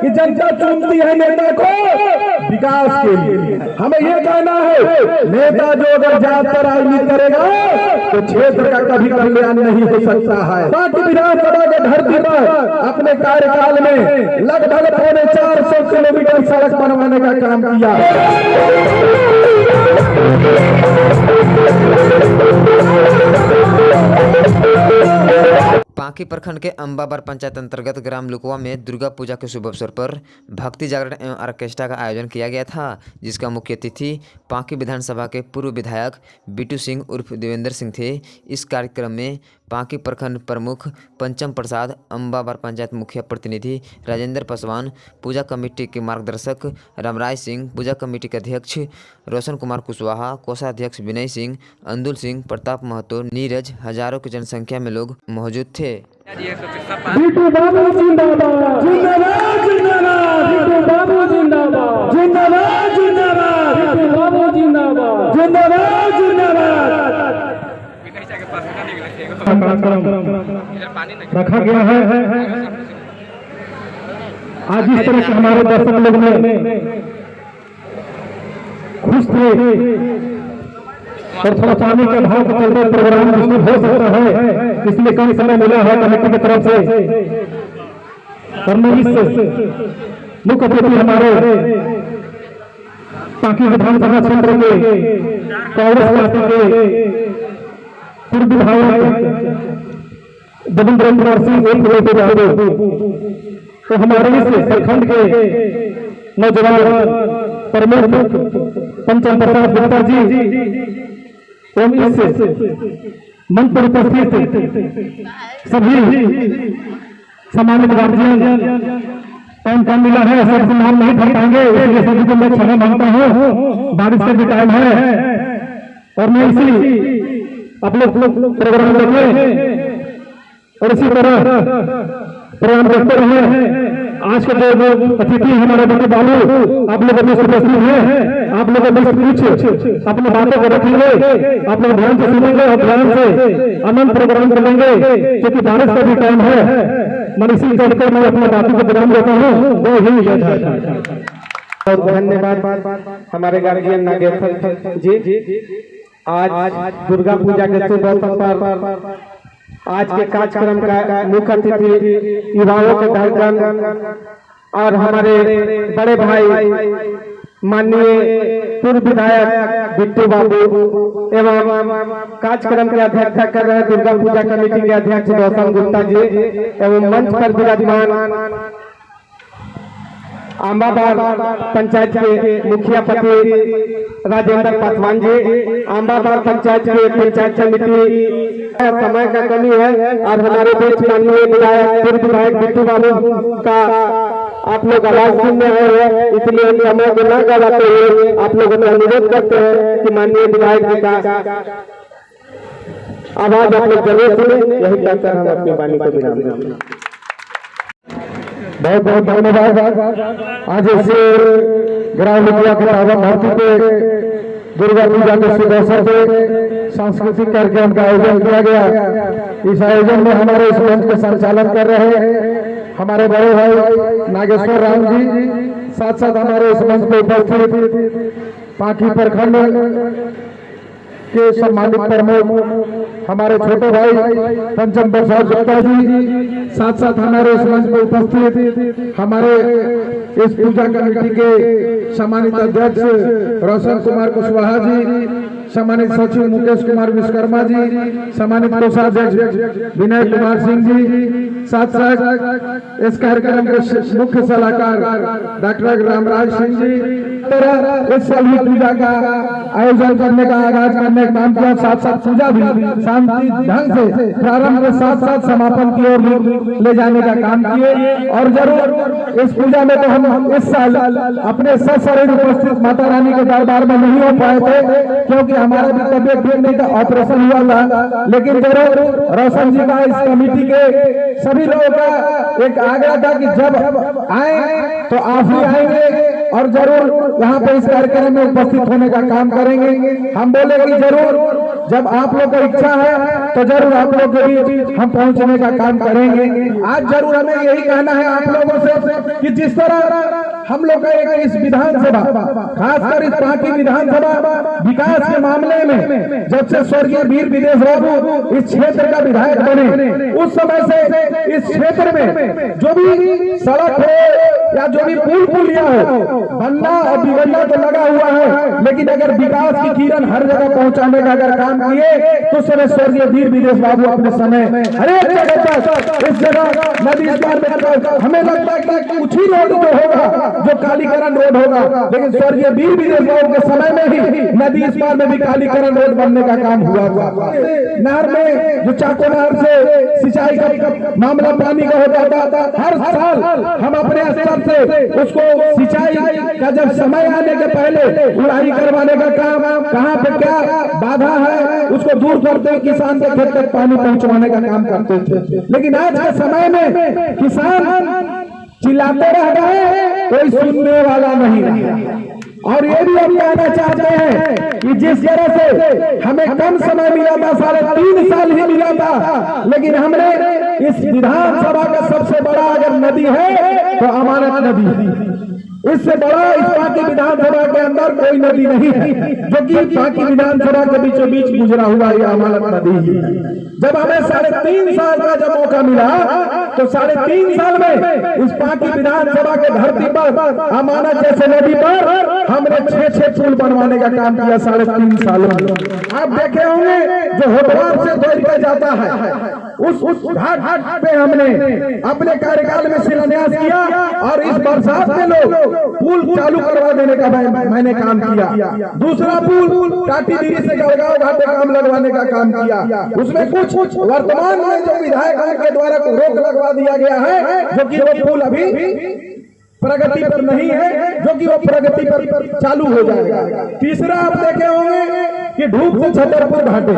कि जनता चुनती है नेता को विकास के लिए। हमें ये कहना है नेता जो अगर जाकर राजनीति करेगा तो क्षेत्र का कभी कल्याण नहीं हो सकता है। पार्टी विधानसभा के धरती पर अपने कार्यकाल में लगभग 450 किलोमीटर सड़क बनवाने का काम किया। पांकी प्रखंड के अंबाबार पंचायत अंतर्गत ग्राम लुकवा में दुर्गा पूजा के शुभ अवसर पर भक्ति जागरण एवं ऑर्केस्ट्रा का आयोजन किया गया था, जिसका मुख्य अतिथि पांकी विधानसभा के पूर्व विधायक बिट्टू सिंह उर्फ देवेंद्र सिंह थे। इस कार्यक्रम में पांकी प्रखंड प्रमुख पंचम प्रसाद, अंबाबार पंचायत मुखिया प्रतिनिधि राजेंद्र पासवान, पूजा कमेटी के मार्गदर्शक रामराज सिंह, पूजा कमेटी के अध्यक्ष रोशन कुमार कुशवाहा, कोषाध्यक्ष विनय सिंह, अंदुल सिंह, प्रताप महतो, नीरज, हजारों की जनसंख्या में लोग मौजूद थे। बिट्टू बाबू जिंदाबाद, जिंदाबाद, जिंदाबाद, बिट्टू बाबू जिंदाबाद, जिंदाबाद, जिंदाबाद, बिट्टू बाबू जिंदाबाद, जिंदाबाद, जिंदाबाद। रखा गया है। आज इस तरह से हमारे दर्शक लोग में खुश थे और थोड़ा पानी के भाव के चलते प्रोग्राम डिस्टर्ब हो सकता है, इसलिए कम समय मिला है कमेटी की तरफ से। और मुख्य अतिथि हमारे पांकी विधानसभा क्षेत्र के कांग्रेस पार्टी के पूर्व विधायक देवेंद्र कुमार सिंह एक लेते जाओगे तो हमारे इस प्रखंड के नौजवान प्रमुख पंचम प्रसाद गुप्ता जी एवं इस मंच पर उपस्थित सभी सम्मानित गार्जियन, टाइम कम मिला है, सबसे नाम नहीं भर पाएंगे, इसलिए सभी को मैं क्षमा मांगता हूँ। बारिश का भी टाइम है और मैं इसी आप लोग प्रोग्राम देखें और इसी तरह प्रोग्राम देखते रहे। आज के जो अतिथि हमारे बड़े बाबू आप लोगों में उपस्थित हैं, आप लोगों में कुछ अपनी बातों को रखेंगे, आप लोग ध्यान से सुनेंगे और ध्यान से अनंत प्रोग्राम करेंगे, क्योंकि बारिश का भी टाइम है। मैं इसी कहकर मैं अपनी बातों को विराम देता हूँ। बहुत धन्यवाद हमारे गार्जियन नागेश्वर जी। आज दुर्गा पूजा के शुभ अवसर पर आज के कार्यक्रम का मुख्य अतिथि युवाओं के कार्यक्रम और हमारे बड़े भाई माननीय पूर्व विधायक बिट्टू बाबू एवं कार्यक्रम की अध्यक्षता कर रहे दुर्गा पूजा कमेटी के अध्यक्ष रोशन गुप्ता जी एवं मंच पर विराजमान अंबाबार पंचायत के मुखिया पति राजेंद्र पासवान जी, अंबाबार पंचायत के पंचायत समिति। समय का कमी है और हमारे बीच माननीय विधायक पूर्व विधायक बिट्टू बाबू का आप लोग आवाज सुनने आए हैं, इसलिए समय को न गवाते हुए आप लोगों का अनुरोध करते हैं कि माननीय विधायक जी का आवाज आप लोग जरूर सुने। यही कहकर हम अपनी वाणी को विराम देते हैं। बहुत बहुत धन्यवाद। आज इस ग्राम लुकवा के पावन धरती पे दुर्गा पूजा के शुभ अवसर पे सांस्कृतिक कार्यक्रम का आयोजन किया गया। इस आयोजन में हमारे इस मंच का संचालन कर रहे हैं हमारे बड़े भाई नागेश्वर राम जी, साथ साथ हमारे इस मंच पे उपस्थित पांकी प्रखंड के सम्मानित प्रमुख हमारे छोटे भाई पंचम प्रसाद गुप्ता जी, साथ साथ हमारे इस मंच पर उपस्थित हमारे इस पूजा कमेटी के सम्मानित अध्यक्ष रोशन कुमार कुशवाहा जी, सम्मानित सचिव मुकेश कुमार विश्वकर्मा जी, सम्मानित कोषाध्यक्ष विनय कुमार सिंह जी, साथ साथ इस कार्यक्रम के मुख्य सलाहकार डॉक्टर रामराज सिंह जी। इस सभी पूजा का आयोजन करने का आगाज करने का काम किया, साथ साथ पूजा भी शांति ढंग से प्रारंभ के साथ साथ समापन की ओर ले जाने का काम किए। और जरूर इस पूजा में तो हम इस साल अपने सशरीर उपस्थित माता रानी के दरबार में नहीं हो पाए थे, क्योंकि हमारा भी तबियत ठीक नहीं था, ऑपरेशन हुआ था। लेकिन जरूर रोशन जी का इस कमेटी के सभी लोगों का एक आग्रह था कि जब आए तो आप ही आएंगे और जरूर यहाँ पे इस कार्यक्रम में उपस्थित होने का काम करेंगे। हम बोले कि जरूर जब आप लोग को इच्छा है तो जरूर आप लोग के बीच हम पहुंचने का काम करेंगे। आज जरूर हमें यही कहना है आप लोगों से कि जिस तरह हम लोग का एक इस विधानसभा, खासकर इस पार्टी विधानसभा विकास के मामले में जब से स्वर्गीय वीर विदेश बाबू इस क्षेत्र का विधायक बने, उस समय से इस क्षेत्र में जो भी सड़क हो या जो भी पुल पुलिया हो, बनना और बिगड़ना तो लगा हुआ है, लेकिन अगर विकास की किरण हर जगह पहुंचाने का अगर काम किए तो समय स्वर्गीय वीर विदेश बाबू अपने समय हर एक जगह पर इस जगह नदी इस पार हमें लगता है कि कुछ ही रोड जो होगा जो कालीकरण रोड होगा, लेकिन स्वर्गीय वीर विदेश बाबू के समय में ही नदी इस पार में भी कालीकरण रोड बनने का काम हुआ। नहर में जो चाको नहर से सिंचाई का मामला पानी का होता था, हर साल हम अपने स्तर से उसको सिंचाई का जब समय आने के पहले उड़ाई करवाने का काम, कहाँ पे क्या बाधा है उसको दूर करते किसान के खेत तक पानी पहुंचवाने का काम करते थे। लेकिन आज के समय में किसान चिल्लाते रह गए, कोई सुनने वाला नहीं रहा। और ये भी हम कहना चाहते हैं कि जिस तरह से हमें कम समय मिला था, 3.5 साल ही मिला था, लेकिन हमने इस विधानसभा का सबसे बड़ा अगर नदी है तो अमानत नदी, इससे बड़ा इस पार्टी विधानसभा के अंदर कोई नदी नहीं है, जो कि पार्टी विधानसभा के बीचों बीच गुजरा हुआ ये अमानत नदी है। जब हमें 3.5 साल का जब मौका मिला तो 3.5 साल में इस पार्टी विधानसभा के धरती पर अमानत जैसे नदी पर हमने 6 पुल बनवाने का काम किया 3.5 सालों में। आप देखे होंगे जो होटवार से तोड़ जाता है उस घाट पे हमने अपने कार्यकाल में शिलान्यास किया और इस बरसात में लोग पुल चालू करवा देने का मैंने काम किया। दूसरा पुल टाटीगिरी से गड़गांव घाटे काम लगवाने का काम किया। उसमें कुछ वर्तमान में जो विधायक के द्वारा रोक लगवा दिया गया है, जो कि वो पुल अभी प्रगति पर नहीं है, जो कि वो प्रगति पर चालू हो जाएगा। तीसरा आप देखे होंगे कि ढूक से छतरपुर घाटे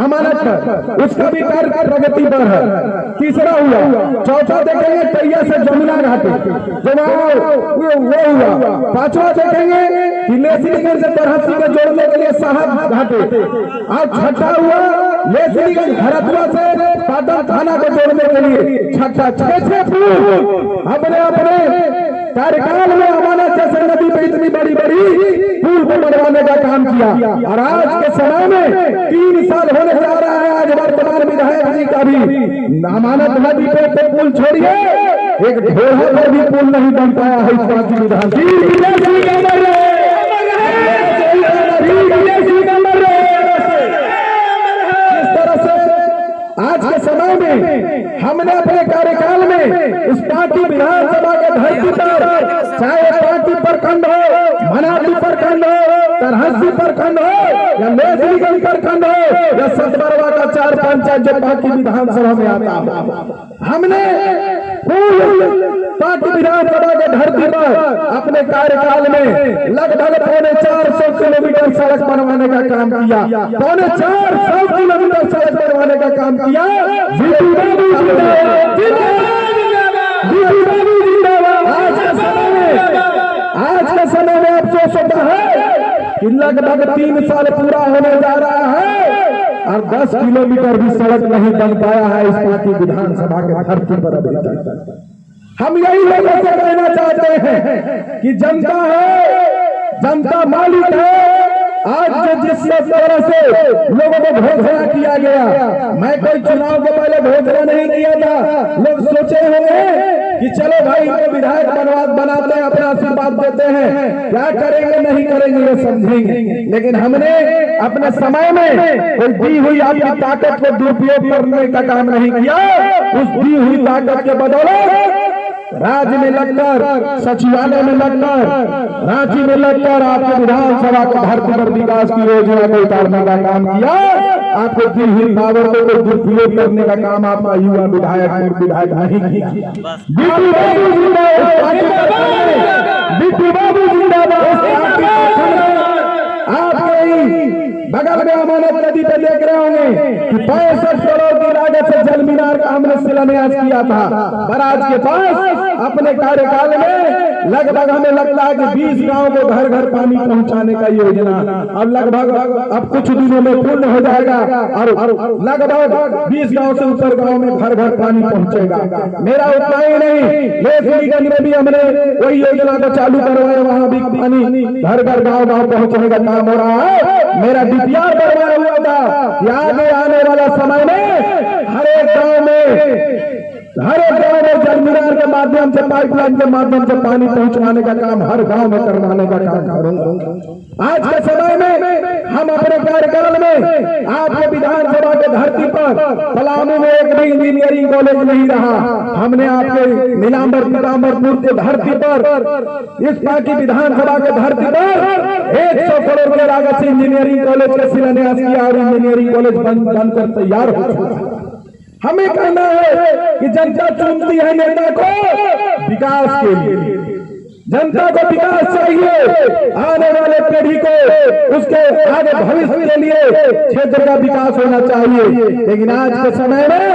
अमानत पर उसका भी कार्य प्रगति पर है, तीसरा हुआ। चौथा देखेंगे तैया से जमुना घाटे वो हुआ। पांचवा देखेंगे लेसलीगंज से तरहसी के जोड़ने के लिए साहब घाटे, और छठा हुआ लेसलीगंज हरदुआ से पाटन थाना को जोड़ने के लिए छठा। 6 पुल अपने अपने कार्यकाल में अमानत जैसे नदी पे इतनी बड़ी पुल को बनवाने का काम किया। और आज के समय में 3 साल होने जा रहा है, आज वर्तमान विधायक जी का भी अमानत नदी पे पुल छोड़िए, एक ढोहा पर भी पुल नहीं बन पाया है इस पार्टी विधान। आज के समय में हमने अपने कार्यकाल में इस पार्टी विधानसभा के धरती पर, चाहे पार्टी प्रखंड हो, मनाली प्रखंड हो, तरहसी प्रखंड हो या लेसलीगंज प्रखंड हो या सतबरवा का 4 पंचायत जो पार्टी विधानसभा में आता है, हमने पार्टी विधानसभा के धरती पर अपने कार्यकाल में लगभग 450 किलोमीटर सड़क बनवाने का काम किया। 450 किलोमीटर सड़क बनवाने का काम किया। आज के समय में अफसोस होता है कि लगभग 3 साल पूरा होने जा रहा है और 10 किलोमीटर भी सड़क नहीं बन पाया है इस पार्टी विधानसभा के धरती पर अभी तक। हम यही लोगों से कहना चाहते हैं कि जनता है, जनता मालिक है। आज जो जिस तरह से लोगों को घोषणा किया गया, मैं कोई चुनाव के पहले घोषणा नहीं किया था। लोग सोचे होंगे कि चलो भाई तो विधायक बनाते हैं, अपना आशीर्वाद देते हैं, क्या करेंगे नहीं करेंगे ये समझेंगे। लेकिन हमने अपने समय में कोई दी हुई आपकी ताकत को दुरुपयोग करने का काम नहीं किया। उस दी हुई ताकत के बदौलत राज्य में लगकर, सचिवालय में लगकर, रांची में लगकर आपके विधानसभा को धरती पर विकास की योजना को उतारने का काम किया। आपको दी हुई पावर को दुरुपयोग करने का काम आपका युवा विधायक नहीं किया। बिट्टू बाबू जिंदाबाद। आप बगल में अमानत नदी पे देख रहे होंगे कि 65 करोड़ की लागत से जल मीनार का हमने शिलान्यास किया था। बराज के पास अपने कार्यकाल में लगभग हमें लगता है कि 20 गांव को घर घर पानी पहुंचाने का योजना अब लगभग अब कुछ दिनों में पूर्ण हो जाएगा और लगभग 20 गांव से ऊपर गांव में घर घर पानी पहुंचेगा। मेरा उतना ही नहीं, लेखनीगंज में भी हमने वही योजना को चालू करवाया, वहां भी पानी घर घर गांव गांव पहुंचने का काम हो रहा है। मेरा डीपीआर बनवाया हुआ था कि आने वाला समय में हर एक गांव में जल मीनार के माध्यम से, पाइपलाइन के माध्यम से पानी पहुंचवाने का काम हर गांव में करवाने का काम करूंगा। आज के समय में हम अपने कार्यकाल में आपके विधानसभा के धरती पर पलामू में एक भी इंजीनियरिंग कॉलेज नहीं रहा। हमने आपके नीलांबर पीताम्बरपुर के धरती पर, इस पार्टी विधानसभा के धरती पर 100 करोड़ के लागत से इंजीनियरिंग कॉलेज का शिलान्यास किया और इंजीनियरिंग कॉलेज बनकर तैयार हो चुका है। हमें कहना है कि जनता चुनती है नेता को विकास के लिए, जनता को विकास चाहिए, आने वाले पीढ़ी को उसके आगे भविष्य के लिए क्षेत्र का विकास होना चाहिए। लेकिन आज के समय में,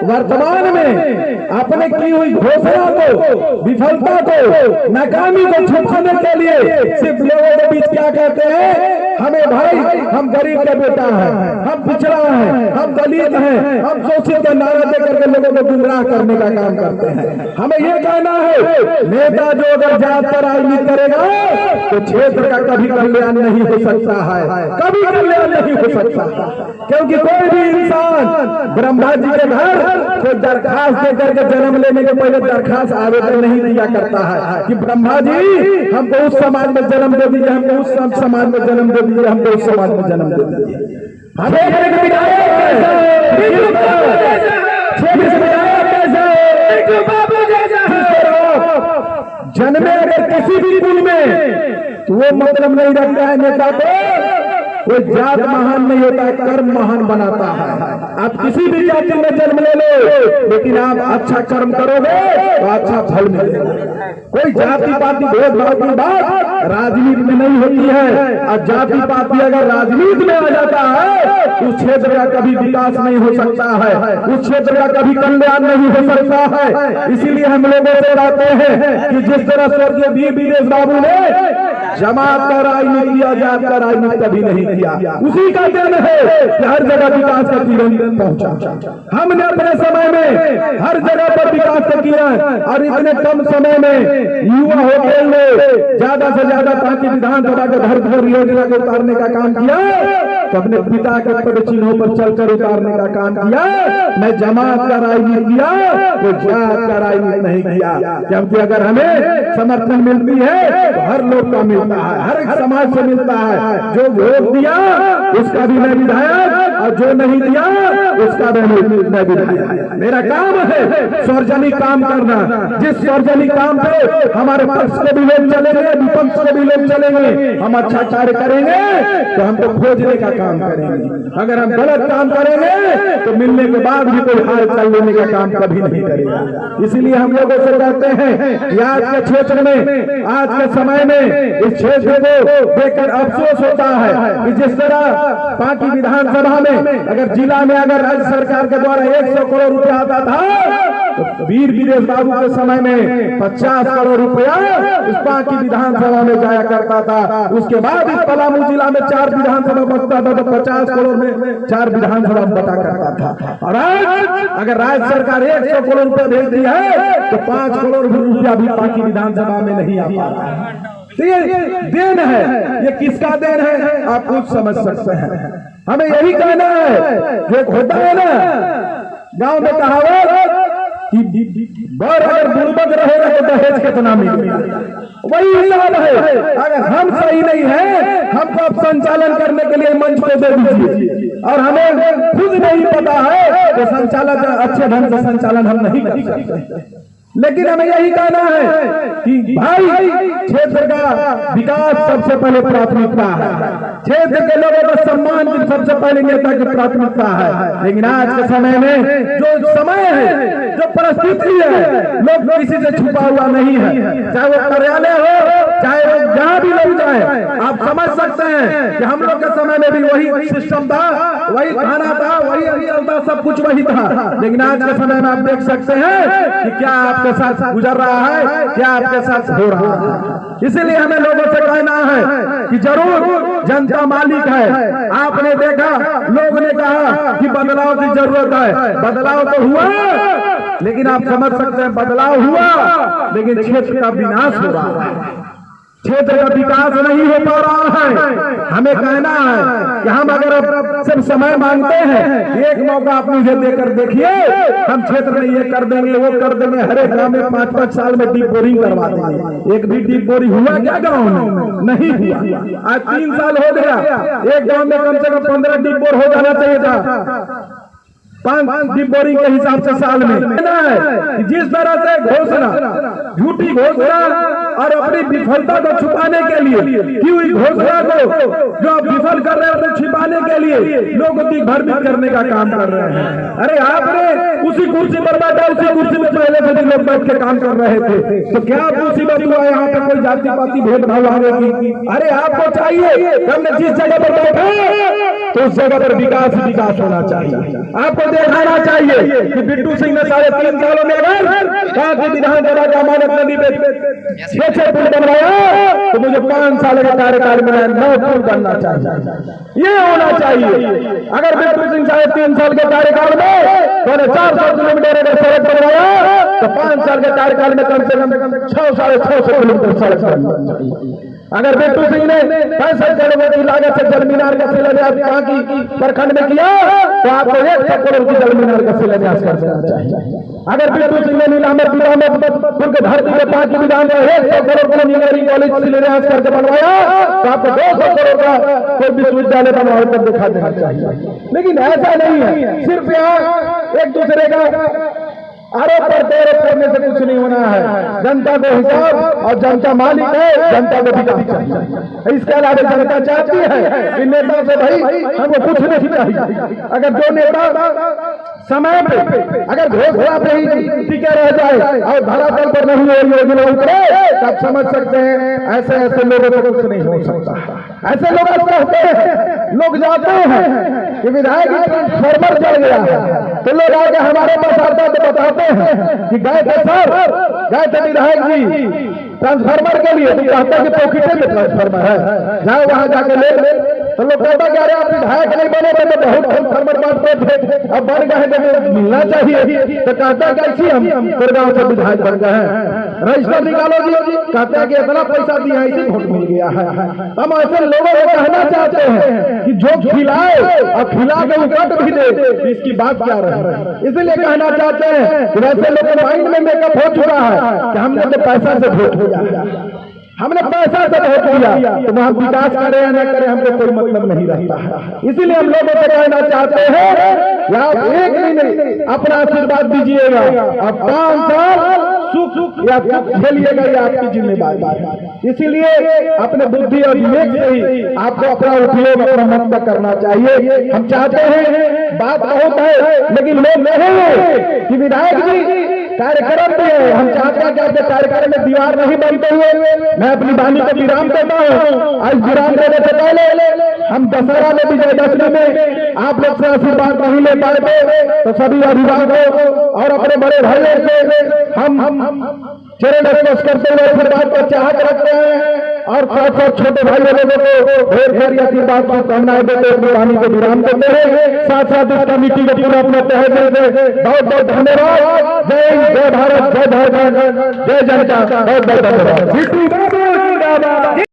वर्तमान में अपने की हुई घोषणा को, विफलता को, नाकामी को छुपाने के लिए सिर्फ लोगों के बीच क्या कहते हैं, हमें भाई हम गरीब का बेटा है, हम पिछड़ा है, हम दलित हैं, हम शोषित का नारा देकर के लोगों को गुमराह करने का काम करते हैं। हमें ये कहना है, नेता जो अगर जात पर राजनीति करेगा तो क्षेत्र का कभी कल्याण नहीं हो सकता है, कभी कल्याण नहीं हो सकता। क्योंकि कोई भी इंसान ब्रह्मा जी के घर कोई दरखास्त देकर के जन्म लेने के पहले दरखास्त आवेदन नहीं दिया करता है कि ब्रह्मा जी हमको उस समाज में जन्म दे दीजिए, हमको उस समाज में जन्म दे दीजिए, हमको उस समाज में जन्म दे दीजिए। जन्मे अगर किसी भी कुल में तो वो मतलब नहीं रखता है नेता को, कोई जात महान नहीं होता है, कर्म महान बनाता है। आप किसी भी जाति में जन्म ले लो, लेकिन आप अच्छा कर्म करोगे तो अच्छा फल मिलेगा। कोई जाति पाति भेदभाव की बात राजनीति में नहीं होती है, और जाति पाति अगर राजनीति में आ जाता है उस क्षेत्र का कभी विकास नहीं हो सकता है, उस क्षेत्र का कभी कल्याण नहीं हो सकता है। इसीलिए हम लोगों से कहते हैं कि जिस तरह स्वर्गीय वीर वीरेश बाबू ने जमात का राजनीति किया, जात का राजनीति कभी नहीं किया, उसी का देन है कि हर जगह विकास का किरण पहुंचा। हमने अपने समय में हर जगह पर विकास किया और इतने कम समय में युवा होटल में ज्यादा से ज्यादा पार्टी विधानसभा के घर घर योजना को उतारने का काम किया, तो अपने पिता के पद चिन्हों पर चलकर उतारने का काम किया। मैं जमात का राजनीति किया, तो जात का राजनीति नहीं किया, क्योंकि अगर हमें समर्थन मिलती है तो हर लोग का मिलता है, हर एक समाज से मिलता है। जो वोट दिया उसका भी मैं विधायक, और जो नहीं दिया उसका भी मैं विधायक। मेरा काम है सार्वजनिक काम करना। जिस सार्वजनिक काम पे हमारे पक्ष के भी लोग चलेंगे, विपक्ष के भी लोग चलेंगे, हम अच्छा कार्य करेंगे तो हमको खोजने का काम करेंगे। अगर हम गलत काम करेंगे तो मिलने के बाद भी कोई हाल चल लेने का काम कभी नहीं करेगा। इसीलिए हम लोगों से कहते हैं कि आज के क्षेत्र में, आज के समय में इस क्षेत्र को देखकर अफसोस होता है कि जिस तरह पार्टी विधानसभा में अगर जिला में अगर राज्य सरकार के द्वारा 100 करोड़ रुपया आता था, तो वीर वीरेश बाबू के समय में 50 करोड़ रुपया इस पार्टी विधानसभा में जाया करता था। उसके बाद इस पलामू जिला में 4 विधानसभा बचता था, तो 50 करोड़ में 4 विधानसभा बटा करता था। और आज अगर राज्य सरकार 100 करोड़ रुपया भेजती है तो 5 करोड़ रुपया भी पार्टी विधानसभा में नहीं आ पा रहा है। तो ये देन है, ये किसका देन है आप कुछ समझ सकते हैं। हमें यही कहना है, जो होता है ना गांव में कहावत कि बर अगर बुड़बक रहेगा तो दहेज कितना मिलेगा, वही हिसाब है। अगर हम सही नहीं है, हमको अब संचालन करने के लिए मंच को दे दीजिए, और हमें खुद नहीं पता है कि संचालन अच्छे ढंग से संचालन हम नहीं कर सकते। लेकिन हमें यही कहना है कि भाई क्षेत्र का विकास सबसे पहले प्राथमिकता है, क्षेत्र के लोगों का सम्मान की सबसे पहले नेता की प्राथमिकता है। लेकिन आज के समय में जो समय है, जो परिस्थिति है, लोग किसी से छुपा हुआ नहीं है, चाहे वो कार्यालय हो, चाहे वो जहाँ भी लोग जाए, आप समझ सकते हैं कि हम लोग के समय में भी वही सिस्टम था, वही खाना था, वही अंचल था, सब कुछ वही था। लेकिन आज के समय में आप देख सकते हैं कि क्या आपके साथ गुजर रहा है, क्या आपके साथ हो रहा है। इसीलिए हमें लोगों से कहना है कि जरूर जनता मालिक है। आपने देखा, लोगों ने कहा कि बदलाव की जरूरत है, बदलाव तो हुआ, लेकिन आप समझ सकते हैं बदलाव हुआ, लेकिन क्षेत्र का विनाश हो रहा है, क्षेत्र का विकास नहीं हो पा रहा है। हमें कहना है कि हम अगर सिर्फ समय मांगते हैं, एक मौका आप मुझे देकर देखिए, हम क्षेत्र में ये कर देंगे, वो कर देंगे। हर एक गांव में 5-5 साल में डीप बोरिंग करवा देंगे। एक भी डीप बोरिंग हुआ क्या गांव में? नहीं हुआ। आज 3 साल हो गया, एक गांव में कम से कम 15 डीप बोर हो जाना चाहिए था। 5 डीप बोरिंग के हिसाब से साल में है कि जिस तरह से घोषणा, झूठी घोषणा और अपनी विफलता को छुपाने के लिए की हुई घोषणा को जो आप विफल कर रहे हैं उसे छिपाने के लिए लोगों की भ्रमित करने का काम कर रहे हैं। अरे आपने उसी कुर्सी पर बैठा, उसी कुर्सी पर पहले से लोग बैठ के काम कर रहे थे, तो क्या मुसीबत हुआ यहाँ पे कोई जाति पाति भेदभाव आने की? अरे आपको चाहिए, हमने जिस जगह पर बैठे तो उस जगह पर विकास होना चाहिए। आपको दिखाना चाहिए कि बिट्टू सिंह ने 3.5 सालों में अगर कहा कि विधानसभा का अमानत नदी पे 6 पुल बनवाया, तो मुझे 5 साल के कार्यकाल में 9 पुल बनना चाहिए। ये होना चाहिए। अगर बिट्टू सिंह 3.5 साल के कार्यकाल में 400 किलोमीटर अगर सड़क बनवाया, तो 5 साल के कार्यकाल में कम से कम 600-650 किलोमीटर सड़क बनना चाहिए। अगर बिट्टू सिंह ने 65 करोड़ की लागत से जल मीनार का शिलान्यास बाकी प्रखंड में किया, तो आपको 100 करोड़ की जल मीनार का शिलान्यास कर देना चाहिए। अगर बिट्टू सिंह ने नीलामत उनके धरती में बाकी विधान में 100 करोड़ का इंजीनियरिंग कॉलेज शिलान्यास करके बनवाया, तो आपको 200 करोड़ का कोई विश्वविद्यालय बनवा कर दिखा देना चाहिए। लेकिन ऐसा नहीं है, सिर्फ यहाँ एक दूसरे का आरोप करने से कुछ नहीं होना है। जनता को हिसाब और जनता मालिक है, जनता को विकास चाहिए। इसके अलावा जनता चाहती है कि नेता से भाई हमको कुछ नहीं चाहिए। अगर जो नेता समय पे अगर घोषणा पे ही टिके रह जाए और धरातल पर नहीं योजना उतरे, तब समझ सकते हैं ऐसे लोगों को कुछ नहीं हो सकता। ऐसे लोग कहते हैं, लोग जाते हैं कि विधायक ट्रांसफार्मर जल गया है, तो लोग आगे हमारे पास आते हैं तो बताते हैं कि गए थे सर, गए थे विधायक जी ट्रांसफार्मर के लिए, तो कहते हैं कि पॉकेटे में ट्रांसफार्मर है, जाओ वहां जाके ले। तो लोग कहता कि अरे आप विधायक नहीं बने थे तो बहुत ट्रांसफार्मर बांटते थे, अब बन गए तो मिलना चाहिए। तो कहता कैसी हम गुड़गांव से विधायक बन गए हैं, रजिस्टर निकालो जी। कहता है कि इतना पैसा दिया इसी वोट मिल गया है। हम ऐसे लोगों को कहना चाहते हैं कि जो खिलाए और खिला के उकट भी दे, इसकी बात क्या रहे। इसलिए कहना चाहते हैं कि वैसे लोगों के माइंड में मेकअप हो चुका है कि हमने तो पैसा से वोट किया, हमने पैसा से वोट किया, तो हम विकास करें या न करें हमको कोई मतलब नहीं रहता है। इसीलिए हम लोगों को कहना चाहते हैं, आप एक दिन अपना आशीर्वाद दीजिएगा, अब 5 साल सुख या दुख झेलिएगा, ये आपकी जिम्मेदारी है। इसीलिए अपने बुद्धि और विवेक से ही आपको अपना उपयोग अपना मत में करना चाहिए। हम चाहते हैं, बात बहुत है लेकिन लोग नहीं कि विधायक जी कार्यक्रम भी है, हम चाहते हैं कि आपके कार्यक्रम में दीवार नहीं बनते हुए मैं अपनी वाणी को विराम देता हूँ। आज विराम देने से पहले हम दशहरा में विजयदशमी में आप लोग से आशीर्वाद नहीं ले पाते, तो सभी अभिभावकों और अपने बड़े भाइयों से हम चरण स्पर्श करते हुए आशीर्वाद पर चाहत रखते हैं और साथ छोटे भाई लोगों को ढेर सारी आशीर्वाद की कामनाएं देते हुए वाणी को विराम देते हैं। साथ साथ इस कमेटी को पूरा अपने तहे दिल से बहुत बहुत धन्यवाद। जय भारत, जय भारत, जय जनता, बहुत बहुत धन्यवाद।